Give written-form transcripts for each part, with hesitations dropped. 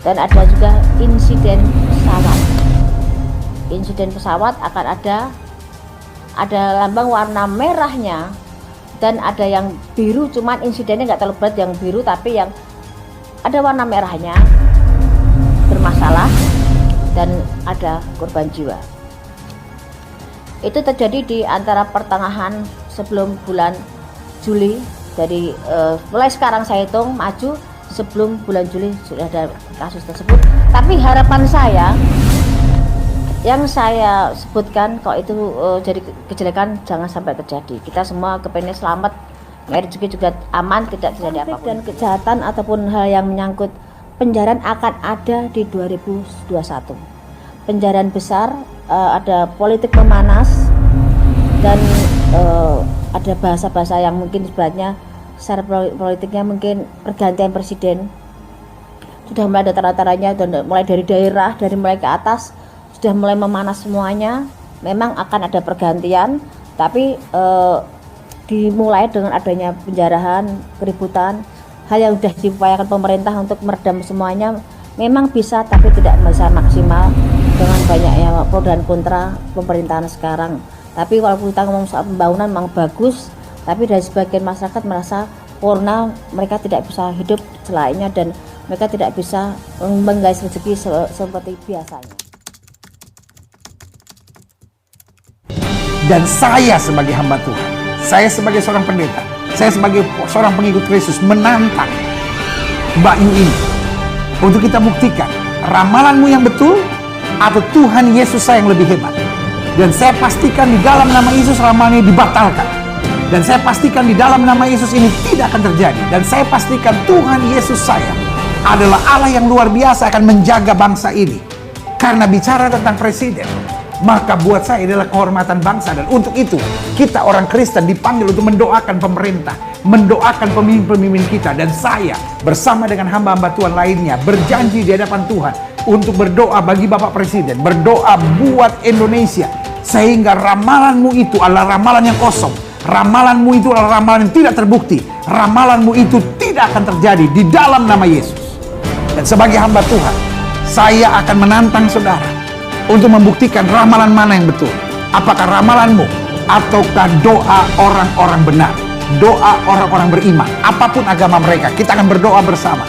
dan ada juga insiden pesawat. Insiden pesawat akan ada lambang warna merahnya dan ada yang biru, cuman insidennya nggak terlalu berat yang biru, tapi yang ada warna merahnya bermasalah dan ada korban jiwa. Itu terjadi di antara pertengahan sebelum bulan Juli. Jadi mulai sekarang saya hitung maju, sebelum bulan Juli sudah ada kasus tersebut. Tapi harapan saya yang saya sebutkan, kalau itu jadi kejelekan jangan sampai terjadi. Kita semua kepengen selamat, rezeki juga aman, tidak terjadi apapun. Dan kejahatan ataupun hal yang menyangkut penjaraan akan ada di 2021. Penjaraan besar, ada politik memanas, dan ada bahasa-bahasa yang mungkin sebenarnya secara politiknya mungkin pergantian presiden sudah mulai ada tanda-tandanya, dan mulai dari daerah, dari mulai ke atas sudah mulai memanas semuanya. Memang akan ada pergantian, tapi dimulai dengan adanya penjarahan, keributan, hal yang sudah diupayakan pemerintah untuk meredam semuanya memang bisa, tapi tidak bisa maksimal dengan banyaknya pro dan kontra pemerintahan sekarang. Tapi kalau kita ngomong soal pembangunan memang bagus, tapi dari sebagian masyarakat merasa karena mereka tidak bisa hidup selainnya dan mereka tidak bisa menggais rezeki seperti biasanya. Dan saya sebagai hamba Tuhan, saya sebagai seorang pendeta, saya sebagai seorang pengikut Kristus menantang Mbak Yu ini untuk kita buktikan ramalanmu yang betul atau Tuhan Yesus saya yang lebih hebat. Dan saya pastikan di dalam nama Yesus ramalan ini dibatalkan. Dan saya pastikan di dalam nama Yesus ini tidak akan terjadi. Dan saya pastikan Tuhan Yesus saya adalah Allah yang luar biasa akan menjaga bangsa ini. Karena bicara tentang presiden, maka buat saya adalah kehormatan bangsa. Dan untuk itu kita orang Kristen dipanggil untuk mendoakan pemerintah, mendoakan pemimpin-pemimpin kita. Dan saya bersama dengan hamba-hamba Tuhan lainnya berjanji di hadapan Tuhan untuk berdoa bagi Bapak Presiden, berdoa buat Indonesia, sehingga ramalanmu itu adalah ramalan yang kosong, ramalanmu itu adalah ramalan yang tidak terbukti, ramalanmu itu tidak akan terjadi di dalam nama Yesus. Dan sebagai hamba Tuhan, saya akan menantang saudara untuk membuktikan ramalan mana yang betul. Apakah ramalanmu ataukah doa orang-orang benar, doa orang-orang beriman, apapun agama mereka, kita akan berdoa bersama.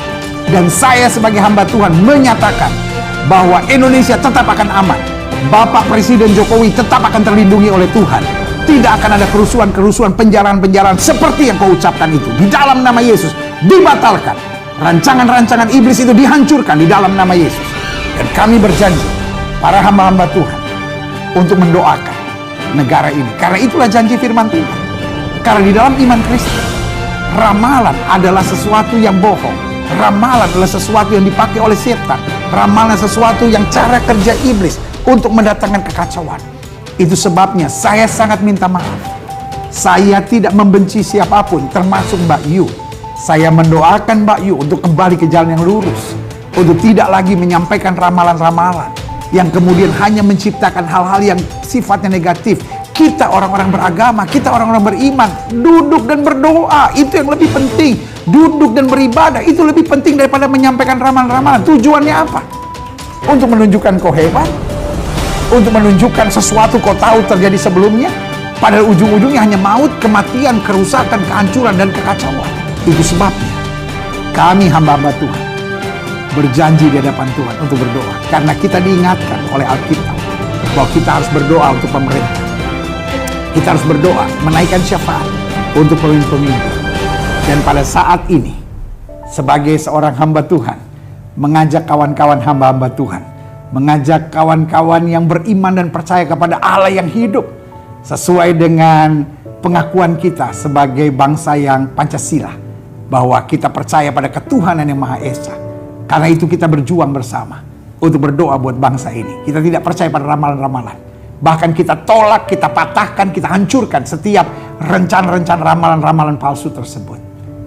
Dan saya sebagai hamba Tuhan menyatakan bahwa Indonesia tetap akan aman. Bapak Presiden Jokowi tetap akan terlindungi oleh Tuhan. Tidak akan ada kerusuhan-kerusuhan, penjarahan-penjarahan seperti yang kau ucapkan itu. Di dalam nama Yesus dibatalkan. Rancangan-rancangan iblis itu dihancurkan di dalam nama Yesus. Dan kami berjanji, para hamba-hamba Tuhan, untuk mendoakan negara ini. Karena itulah janji firman Tuhan. Karena di dalam iman Kristen, ramalan adalah sesuatu yang bohong. Ramalan adalah sesuatu yang dipakai oleh setan. Ramalan sesuatu yang cara kerja iblis untuk mendatangkan kekacauan. Itu sebabnya saya sangat minta maaf. Saya tidak membenci siapapun, termasuk Mbak Yu. Saya mendoakan Mbak Yu untuk kembali ke jalan yang lurus, untuk tidak lagi menyampaikan ramalan-ramalan yang kemudian hanya menciptakan hal-hal yang sifatnya negatif. Kita orang-orang beragama, kita orang-orang beriman, duduk dan berdoa, itu yang lebih penting. Duduk dan beribadah, itu lebih penting daripada menyampaikan ramalan-ramalan. Tujuannya apa? Untuk menunjukkan kau hebat? Untuk menunjukkan sesuatu kau tahu terjadi sebelumnya? Padahal ujung-ujungnya hanya maut, kematian, kerusakan, kehancuran, dan kekacauan. Itu sebabnya kami hamba-hamba Tuhan berjanji di hadapan Tuhan untuk berdoa. Karena kita diingatkan oleh Alkitab bahwa kita harus berdoa untuk pemerintah. Kita harus berdoa, menaikkan syafaat untuk pemimpin-pemimpin. Dan pada saat ini, sebagai seorang hamba Tuhan, mengajak kawan-kawan hamba-hamba Tuhan, mengajak kawan-kawan yang beriman dan percaya kepada Allah yang hidup, sesuai dengan pengakuan kita sebagai bangsa yang Pancasila, bahwa kita percaya pada ketuhanan yang Maha Esa. Karena itu kita berjuang bersama untuk berdoa buat bangsa ini. Kita tidak percaya pada ramalan-ramalan. Bahkan kita tolak, kita patahkan, kita hancurkan setiap rencana-rencana ramalan-ramalan palsu tersebut.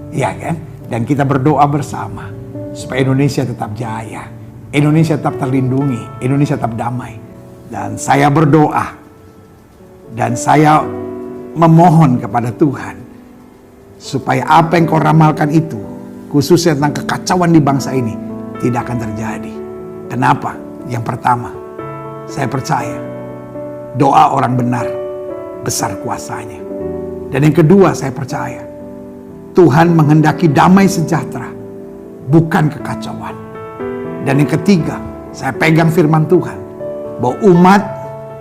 Ya kan? Dan kita berdoa bersama supaya Indonesia tetap jaya, Indonesia tetap terlindungi, Indonesia tetap damai. Dan saya berdoa dan saya memohon kepada Tuhan supaya apa yang kau ramalkan itu, khususnya tentang kekacauan di bangsa ini, tidak akan terjadi. Kenapa? Yang pertama, saya percaya doa orang benar besar kuasanya. Dan yang kedua, saya percaya Tuhan menghendaki damai sejahtera, bukan kekacauan. Dan yang ketiga, saya pegang firman Tuhan bahwa umat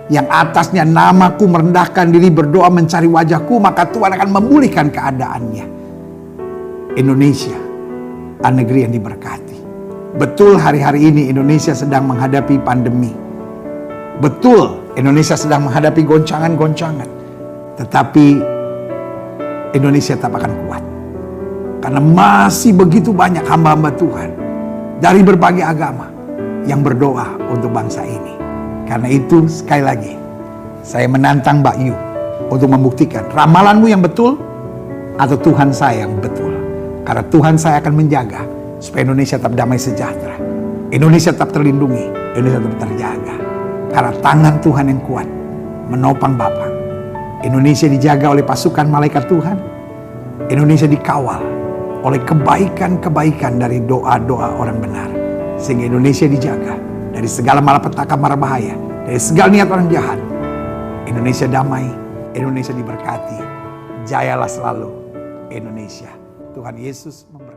yang atasnya namaku merendahkan diri, berdoa mencari wajahku, maka Tuhan akan memulihkan keadaannya. Indonesia adalah negeri yang diberkati. Betul hari-hari ini Indonesia sedang menghadapi pandemi. Betul Indonesia sedang menghadapi goncangan-goncangan. Tetapi Indonesia tetap akan kuat. Karena masih begitu banyak hamba-hamba Tuhan dari berbagai agama yang berdoa untuk bangsa ini. Karena itu sekali lagi saya menantang Mbak Yu untuk membuktikan ramalanmu yang betul atau Tuhan saya yang betul. Karena Tuhan saya akan menjaga supaya Indonesia tetap damai sejahtera. Indonesia tetap terlindungi, Indonesia tetap terjaga. Karena tangan Tuhan yang kuat menopang Bapak. Indonesia dijaga oleh pasukan malaikat Tuhan. Indonesia dikawal oleh kebaikan-kebaikan dari doa-doa orang benar. Sehingga Indonesia dijaga dari segala malapetaka, mara bahaya, dari segala niat orang jahat. Indonesia damai, Indonesia diberkati. Jayalah selalu Indonesia. Tuhan Yesus memberkati.